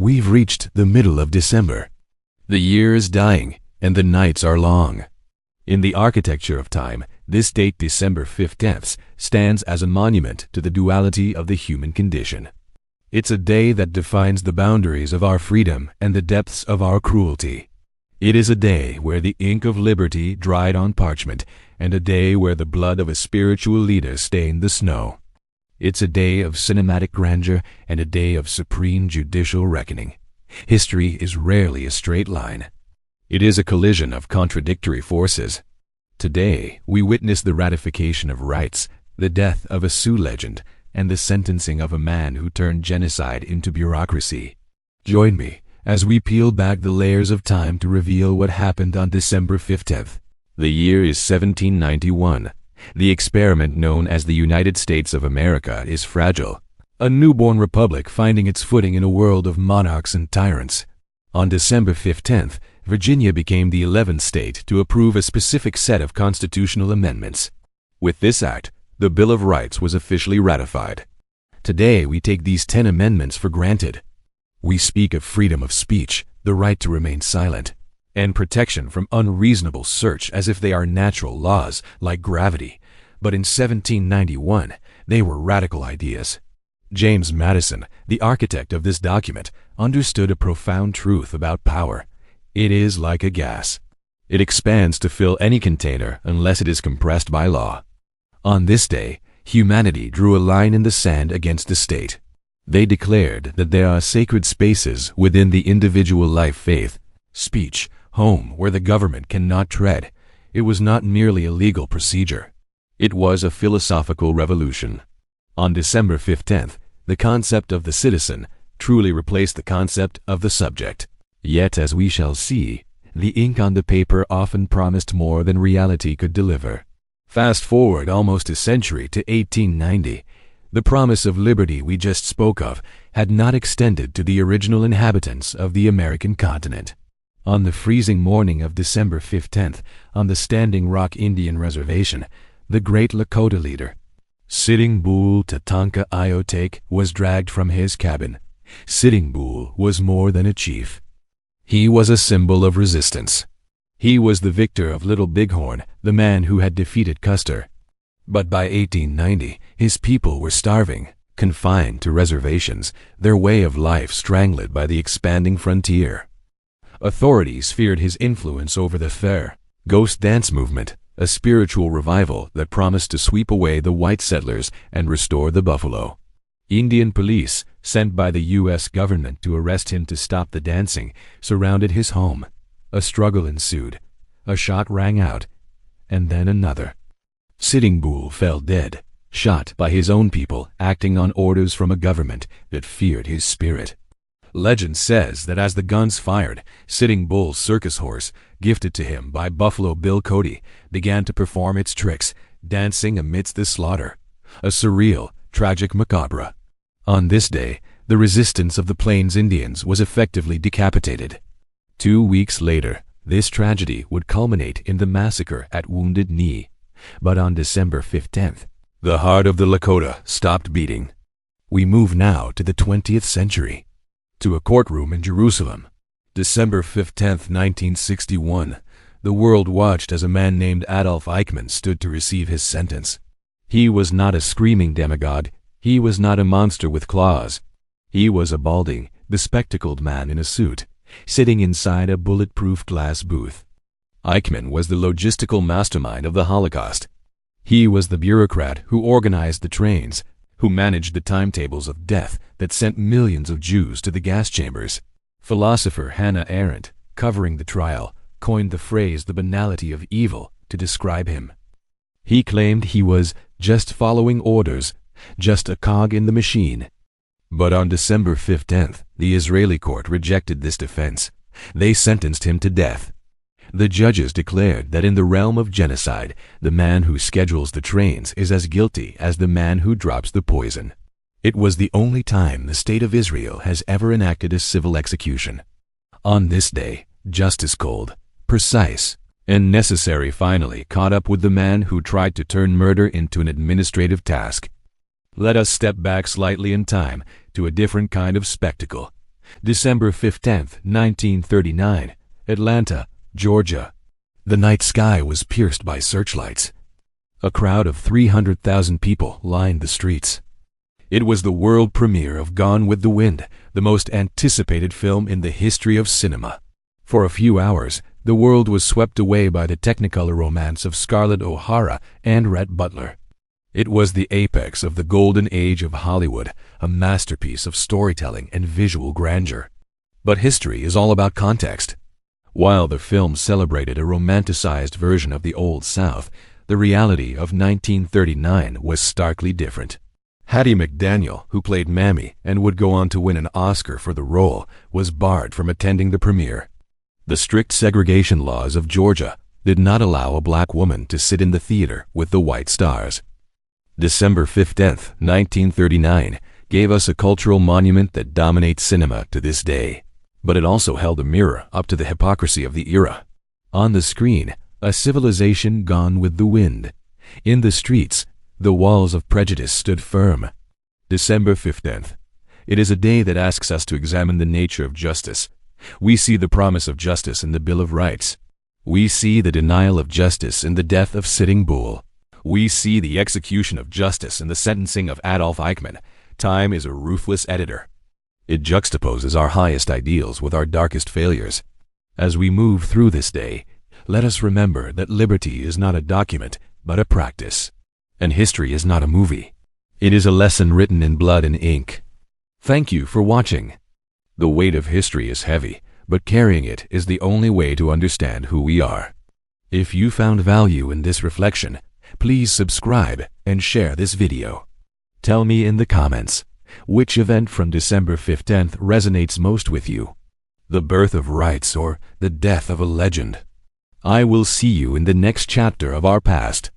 We've reached the middle of December. The year is dying, and the nights are long. In the architecture of time, this date, December 15th, stands as a monument to the duality of the human condition. It's a day that defines the boundaries of our freedom and the depths of our cruelty. It is a day where the ink of liberty dried on parchment, and a day where the blood of a spiritual leader stained the snow. It's a day of cinematic grandeur and a day of supreme judicial reckoning. History is rarely a straight line. It is a collision of contradictory forces. Today, we witness the ratification of rights, the death of a Sioux legend, and the sentencing of a man who turned genocide into bureaucracy. Join me as we peel back the layers of time to reveal what happened on December 15th. The year is 1791. The experiment known as the United States of America is fragile, a newborn republic finding its footing in a world of monarchs and tyrants. On December 15th, Virginia became the 11th state to approve a specific set of constitutional amendments. With this act, the Bill of Rights was officially ratified. Today, we take these 10 amendments for granted. We speak of freedom of speech, the right to remain silent, and protection from unreasonable search as if they are natural laws like gravity. But in 1791, they were radical ideas. James Madison, the architect of this document, understood a profound truth about power. It is like a gas. It expands to fill any container unless it is compressed by law. On this day, humanity drew a line in the sand against the state. They declared that there are sacred spaces within the individual life, faith, speech, home, where the government cannot tread. It was not merely a legal procedure. It was a philosophical revolution. On December 15th, the concept of the citizen truly replaced the concept of the subject. Yet, as we shall see, the ink on the paper often promised more than reality could deliver. Fast forward almost a century to 1890. The promise of liberty we just spoke of had not extended to the original inhabitants of the American continent. On the freezing morning of December 15th, on the Standing Rock Indian Reservation, the great Lakota leader, Sitting Bull Tatanka Iotake, was dragged from his cabin. Sitting Bull was more than a chief. He was a symbol of resistance. He was the victor of Little Bighorn, the man who had defeated Custer. But by 1890, his people were starving, confined to reservations, their way of life strangled by the expanding frontier. Authorities feared his influence over the fair ghost dance movement, a spiritual revival that promised to sweep away the white settlers and restore the buffalo. Indian police, sent by the U.S. government to arrest him to stop the dancing, surrounded his home. A struggle ensued. A shot rang out, and then another. Sitting Bull fell dead, shot by his own people acting on orders from a government that feared his spirit. Legend says that as the guns fired, Sitting Bull's circus horse, gifted to him by Buffalo Bill Cody, began to perform its tricks, dancing amidst the slaughter. A surreal, tragic macabre. On this day, the resistance of the Plains Indians was effectively decapitated. 2 weeks later, this tragedy would culminate in the massacre at Wounded Knee. But on December 15th, the heart of the Lakota stopped beating. We move now to the 20th century, to a courtroom in Jerusalem. December 15th, 1961, the world watched as a man named Adolf Eichmann stood to receive his sentence. He was not a screaming demagogue. He was not a monster with claws. He was a balding, bespectacled man in a suit, sitting inside a bulletproof glass booth. Eichmann was the logistical mastermind of the Holocaust. He was the bureaucrat who organized the trains, who managed the timetables of death that sent millions of Jews to the gas chambers. Philosopher Hannah Arendt, covering the trial, coined the phrase "the banality of evil" to describe him. He claimed he was just following orders, just a cog in the machine. But on December 15th, the Israeli court rejected this defense. They sentenced him to death. The judges declared that in the realm of genocide, the man who schedules the trains is as guilty as the man who drops the poison. It was the only time the State of Israel has ever enacted a civil execution. On this day, justice cold, precise, and necessary finally caught up with the man who tried to turn murder into an administrative task. Let us step back slightly in time to a different kind of spectacle. December 15th, 1939, Atlanta, Georgia. The night sky was pierced by searchlights. A crowd of 300,000 people lined the streets. It was the world premiere of Gone with the Wind, the most anticipated film in the history of cinema. For a few hours, the world was swept away by the technicolor romance of Scarlett O'Hara and Rhett Butler. It was the apex of the golden age of Hollywood, a masterpiece of storytelling and visual grandeur. But history is all about context. While the film celebrated a romanticized version of the Old South, the reality of 1939 was starkly different. Hattie McDaniel, who played Mammy and would go on to win an Oscar for the role, was barred from attending the premiere. The strict segregation laws of Georgia did not allow a black woman to sit in the theater with the white stars. December 15th, 1939, gave us a cultural monument that dominates cinema to this day. But it also held a mirror up to the hypocrisy of the era. On the screen, a civilization gone with the wind. In the streets, the walls of prejudice stood firm. December 15th. It is a day that asks us to examine the nature of justice. We see the promise of justice in the Bill of Rights. We see the denial of justice in the death of Sitting Bull. We see the execution of justice in the sentencing of Adolf Eichmann. Time is a ruthless editor. It juxtaposes our highest ideals with our darkest failures. As we move through this day, let us remember that liberty is not a document, but a practice. And history is not a movie. It is a lesson written in blood and ink. Thank you for watching. The weight of history is heavy, but carrying it is the only way to understand who we are. If you found value in this reflection, please subscribe and share this video. Tell me in the comments, which event from December 15th resonates most with you? The birth of rights or the death of a legend? I will see you in the next chapter of our past.